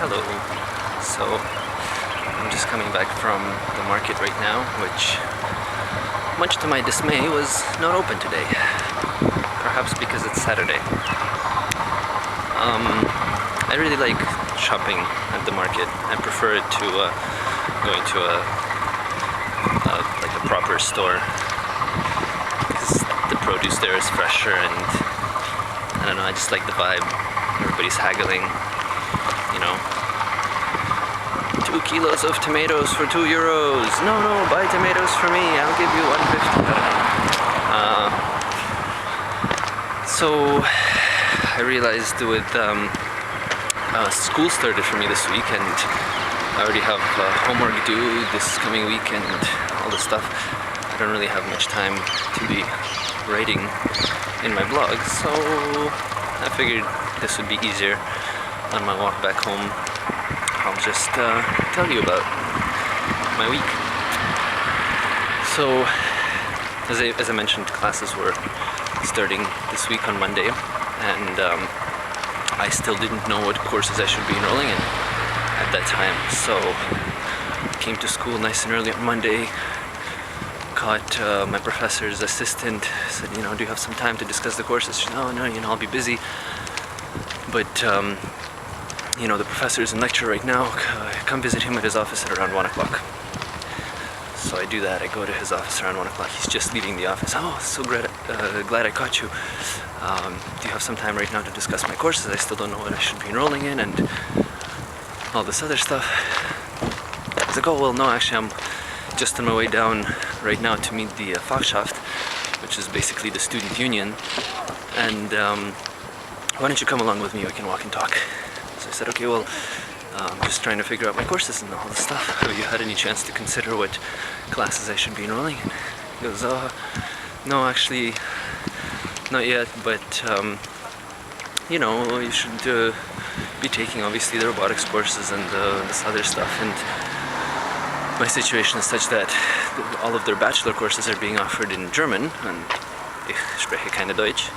Hello. So, I'm just coming back from the market right now, which, much to my dismay, was not open today. Perhaps because it's Saturday. I really like shopping at the market. I prefer it to going to a proper store, because the produce there is fresher, and I don't know, I just like the vibe. Everybody's haggling, you know. 2 kilos of tomatoes for €2. No, buy tomatoes for me. I'll give you 150. I don't know. So I realized with school started for me this week, and I already have homework due this coming week and all this stuff. I don't really have much time to be writing in my blog, so I figured this would be easier on my walk back home. I'll just tell you about my week. So, as I mentioned, classes were starting this week on Monday, and I still didn't know what courses I should be enrolling in at that time. So, came to school nice and early on Monday, caught my professor's assistant, said, do you have some time to discuss the courses? She said, no, I'll be busy. But, the professor is in lecture right now. Come visit him at his office at around 1 o'clock. So I do that. I go to his office around 1 o'clock. He's just leaving the office. Oh, so glad I caught you. Do you have some time right now to discuss my courses? I still don't know what I should be enrolling in and all this other stuff. I was like, oh, well, no, actually, I'm just on my way down right now to meet the Fachschaft, which is basically the student union. And why don't you come along with me? We can walk and talk. So I said, okay, well, I'm just trying to figure out my courses and all this stuff. Have you had any chance to consider what classes I should be enrolling in? He goes, no, actually, not yet, but, you should be taking, obviously, the robotics courses and this other stuff. And my situation is such that all of their bachelor courses are being offered in German, and ich spreche keine Deutsch.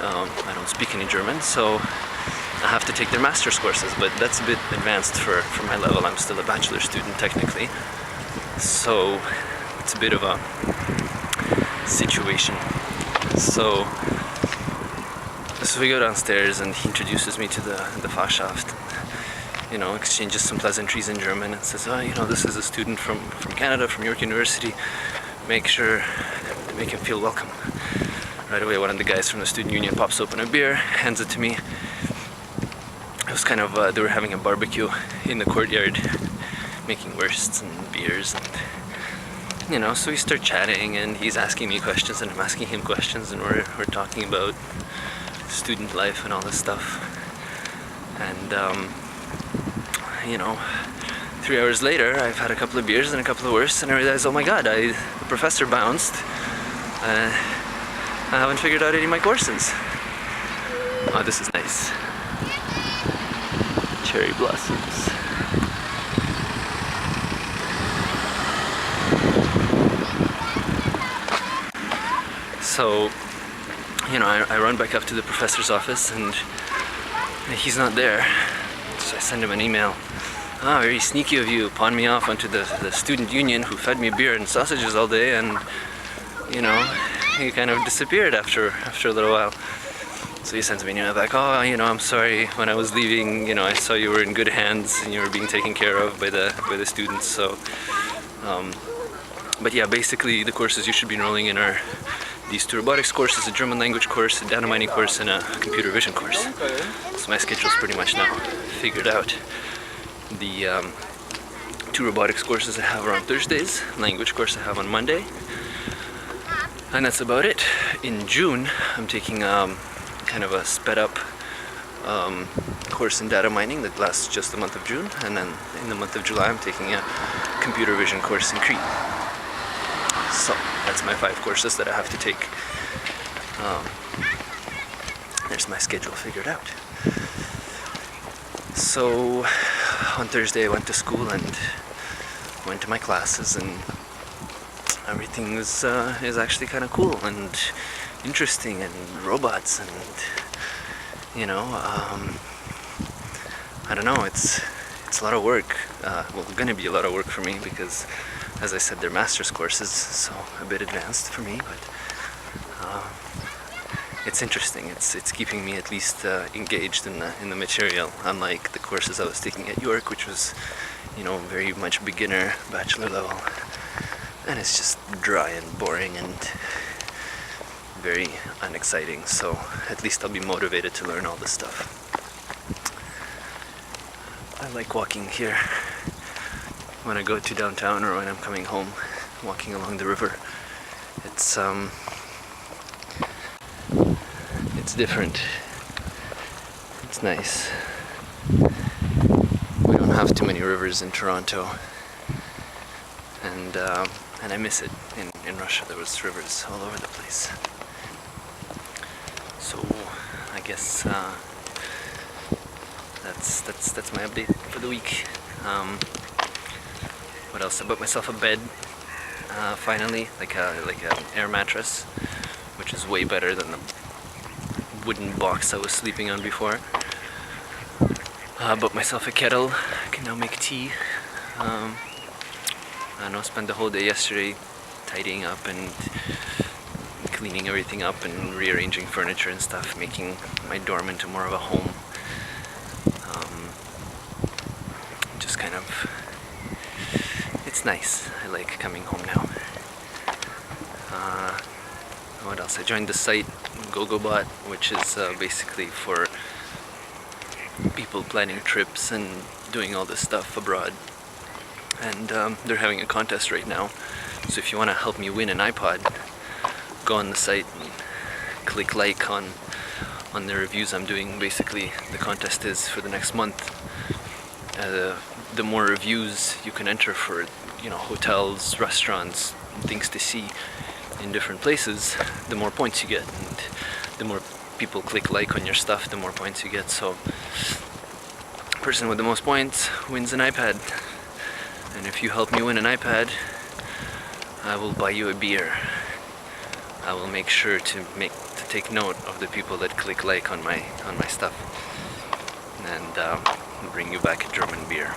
I don't speak any German, so I have to take their master's courses, but that's a bit advanced for my level. I'm still a bachelor student technically, so it's a bit of a situation. So we go downstairs, and he introduces me to the Fachschaft, exchanges some pleasantries in German, and says, this is a student from Canada, from York University. Make sure to make him feel welcome. Right away, one of the guys from the student union pops open a beer, hands it to me. It was kind of, they were having a barbecue in the courtyard, making wursts and beers, and, so we start chatting, and he's asking me questions, and I'm asking him questions, and we're talking about student life and all this stuff. And, 3 hours later, I've had a couple of beers and a couple of wursts, and I realized, oh my god, the professor bounced. I haven't figured out any of my courses. Oh, this is nice. Cherry blossoms. So, I run back up to the professor's office, and he's not there. So I send him an email. Very sneaky of you, pawn me off onto the student union who fed me beer and sausages all day, and, he kind of disappeared after a little while. So he sends me an email back, I'm sorry, when I was leaving, I saw you were in good hands and you were being taken care of by the students, so, but yeah, basically the courses you should be enrolling in are these 2 robotics courses, a German language course, a data mining course, and a computer vision course. So my schedule's pretty much now figured out. The 2 robotics courses I have are on Thursdays, language course I have on Monday, and that's about it. In June, I'm taking kind of a sped up course in data mining that lasts just the month of June, and then in the month of July I'm taking a computer vision course in Crete. So that's my 5 courses that I have to take. There's my schedule figured out. So on Thursday I went to school and went to my classes, and everything is actually kind of cool and interesting, and robots, and I don't know, it's a lot of work. Well, gonna be a lot of work for me because, as I said, they're master's courses, so a bit advanced for me, but it's interesting. It's keeping me at least engaged in the material, unlike the courses I was taking at York, which was, very much beginner bachelor level, and it's just dry and boring and very unexciting. So at least I'll be motivated to learn all this stuff. I like walking here when I go to downtown or when I'm coming home, walking along the river. It's different. It's nice. We don't have too many rivers in Toronto, and I miss it. In Russia, there was rivers all over the place. So I guess that's my update for the week. What else? I bought myself a bed. Finally, like an air mattress, which is way better than the wooden box I was sleeping on before. Bought myself a kettle. I can now make tea. I don't know, spent the whole day yesterday tidying up and cleaning everything up and rearranging furniture and stuff, making my dorm into more of a home. Just kind of, it's nice. I like coming home now. What else? I joined the site GoGoBot, which is basically for people planning trips and doing all this stuff abroad. And they're having a contest right now. So if you want to help me win an iPod, go on the site and click like on the reviews I'm doing. Basically, the contest is for the next month. The more reviews you can enter for, hotels, restaurants, things to see in different places, the more points you get, and the more people click like on your stuff, the more points you get. So, person with the most points wins an iPad. And if you help me win an iPad, I will buy you a beer. I will make sure to take note of the people that click like on my stuff, and bring you back a German beer.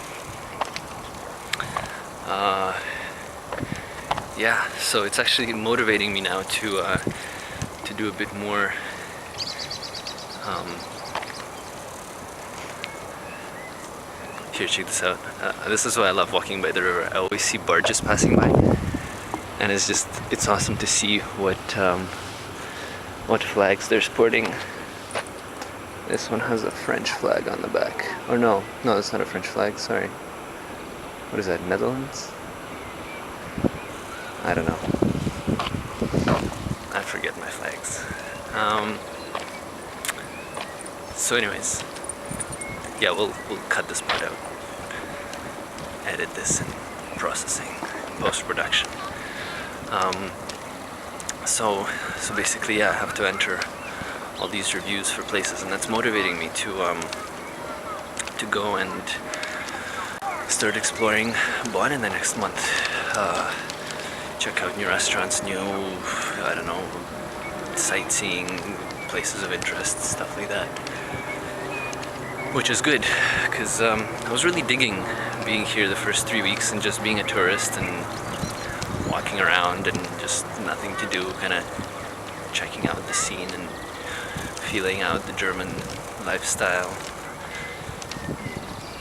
Yeah, so it's actually motivating me now to do a bit more. Here, check this out. This is why I love walking by the river. I always see barges passing by, and it's awesome to see what flags they're sporting. This one has a French flag on the back. Or no, that's not a French flag, sorry. What is that, Netherlands? I don't know. I forget my flags. So anyways, yeah, we'll cut this part out. Edit this in processing, post-production. So basically, yeah, I have to enter all these reviews for places, and that's motivating me to go and start exploring Bonn in the next month. Check out new restaurants, new, sightseeing, places of interest, stuff like that. Which is good, because I was really digging being here the first 3 weeks and just being a tourist and walking around and just nothing to do, kind of checking out the scene and feeling out the German lifestyle.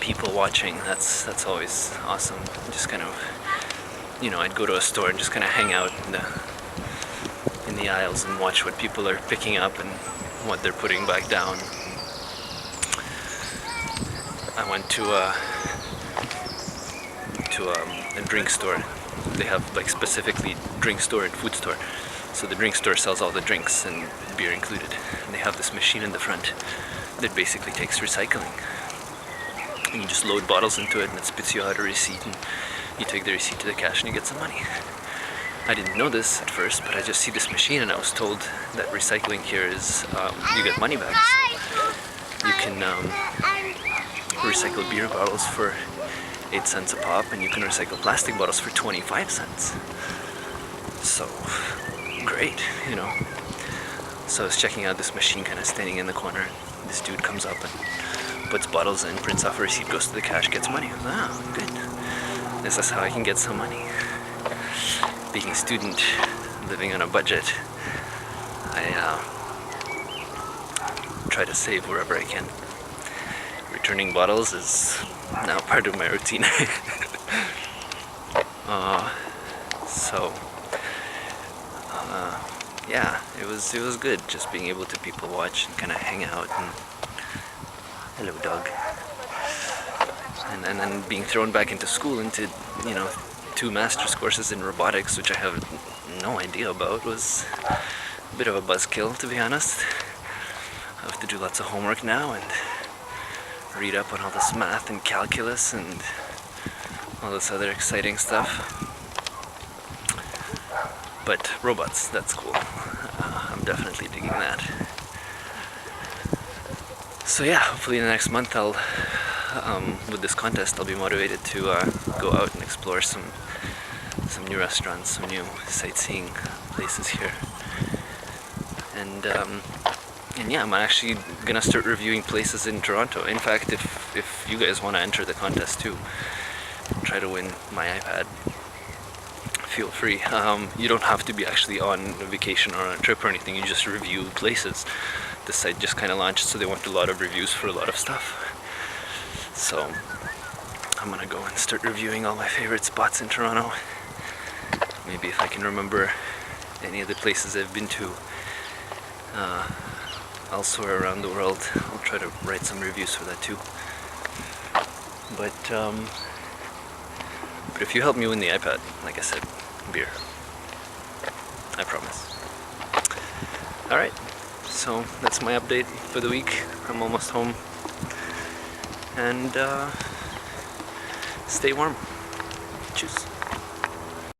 People watching, that's always awesome. Just kind of, I'd go to a store and just kind of hang out in the aisles and watch what people are picking up and what they're putting back down. I went to a drink store. They have specifically drink store and food store. So the drink store sells all the drinks and beer included. And they have this machine in the front that basically takes recycling. And you just load bottles into it and it spits you out a receipt, and you take the receipt to the cash and you get some money. I didn't know this at first, but I just see this machine and I was told that recycling here is, you get money back. So you can recycle beer bottles for 8 cents a pop, and you can recycle plastic bottles for 25 cents. So, great, So I was checking out this machine, kind of standing in the corner. This dude comes up and puts bottles in, prints off a receipt, goes to the cash, gets money. Ah, good. This is how I can get some money. Being a student, living on a budget, I try to save wherever I can. Returning bottles is now part of my routine. Yeah, it was good just being able to people watch and kind of hang out and hello dog, and then being thrown back into school into 2 master's courses in robotics, which I have no idea about, was a bit of a buzzkill, to be honest. I have to do lots of homework now and read up on all this math and calculus and all this other exciting stuff. But robots, that's cool. I'm definitely digging that. So yeah, hopefully in the next month I'll, with this contest, I'll be motivated to go out and explore some new restaurants, some new sightseeing places here. And yeah, I'm actually gonna start reviewing places in Toronto. In fact, if you guys want to enter the contest too, try to win my iPad, feel free. You don't have to be actually on a vacation or on a trip or anything. You just review places. The site just kind of launched, so they want a lot of reviews for a lot of stuff. So I'm gonna go and start reviewing all my favorite spots in Toronto. Maybe if I can remember any of the places I've been to elsewhere around the world, I'll try to write some reviews for that too. But if you help me win the iPad, like I said, beer. I promise. Alright, so that's my update for the week. I'm almost home. And stay warm. Tschüss.